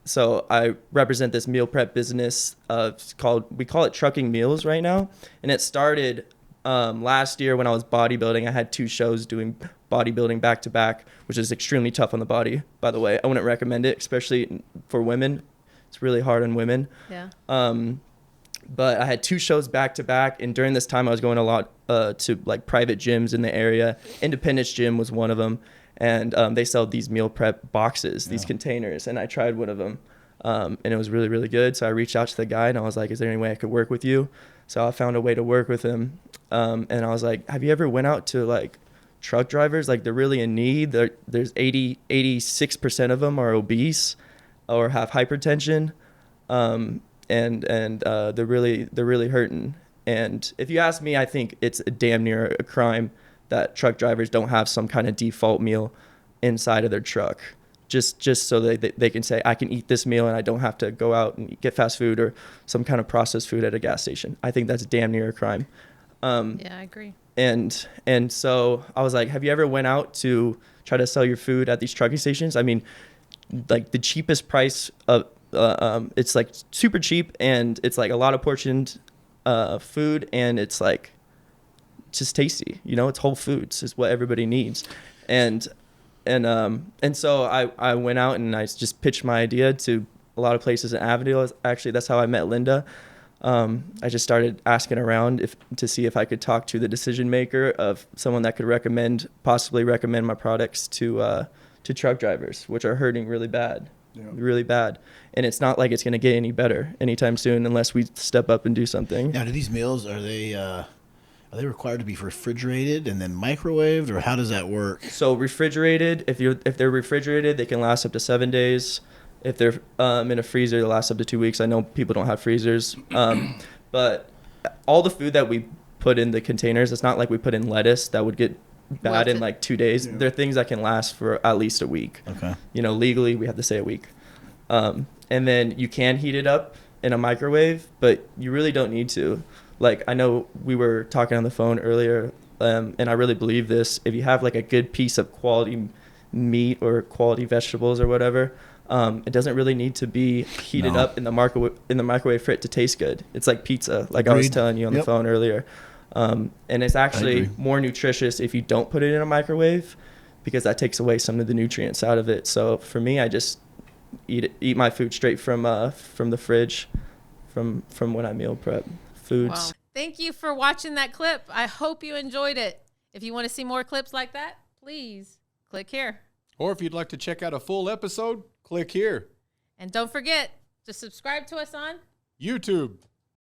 So I represent this meal prep business. We call it Trucking Meals right now, and it started last year when I was bodybuilding. I had 2 shows doing bodybuilding back to back, which is extremely tough on the body. By the way, I wouldn't recommend it, especially for women. It's really hard on women. Yeah. But I had 2 shows back to back, and during this time I was going a lot to like private gyms in the area. Independence Gym was one of them, and they sell these meal prep boxes, these containers, and I tried one of them, and it was really, really good. So I reached out to the guy and I was like, is there any way I could work with you? So I found a way to work with him, and I was like, have you ever went out to like truck drivers? Like, they're really in need. There's 86% of them are obese or have hypertension, and they're really hurting. And if you ask me, I think it's a damn near a crime that truck drivers don't have some kind of default meal inside of their truck, just so they can say, I can eat this meal and I don't have to go out and get fast food or some kind of processed food at a gas station. I think that's damn near a crime. Yeah, I agree. And so I was like, have you ever went out to try to sell your food at these trucking stations? I mean, like the cheapest price of it's like super cheap, and it's like a lot of portioned food, and it's like just tasty, it's whole foods is what everybody needs. And so I went out and I just pitched my idea to a lot of places in Avondale. Actually, that's how I met Linda. I just started asking around to see if I could talk to the decision maker of someone that could possibly recommend my products to truck drivers, which are hurting really bad. Yeah. Really bad. And it's not like it's going to get any better anytime soon unless we step up and do something. Now, do these meals, are they required to be refrigerated and then microwaved, or how does that work? So refrigerated, if they're refrigerated, they can last up to 7 days. If they're in a freezer, they last up to 2 weeks. I know people don't have freezers. But all the food that we put in the containers, it's not like we put in lettuce that would get bad in like 2 days. Yeah. They're things that can last for at least a week. Okay. Legally we have to say a week. And then you can heat it up in a microwave, but you really don't need to. Like, I know we were talking on the phone earlier, and I really believe this. If you have like a good piece of quality meat or quality vegetables or whatever, it doesn't really need to be heated up in the microwave for it to taste good. It's like pizza, like I was telling you on the phone earlier. And it's actually more nutritious if you don't put it in a microwave, because that takes away some of the nutrients out of it. So for me, I just eat my food straight from the fridge, from when I meal prep foods. Wow. Thank you for watching that clip. I hope you enjoyed it. If you want to see more clips like that, please click here. Or if you'd like to check out a full episode, click here. And don't forget to subscribe to us on YouTube.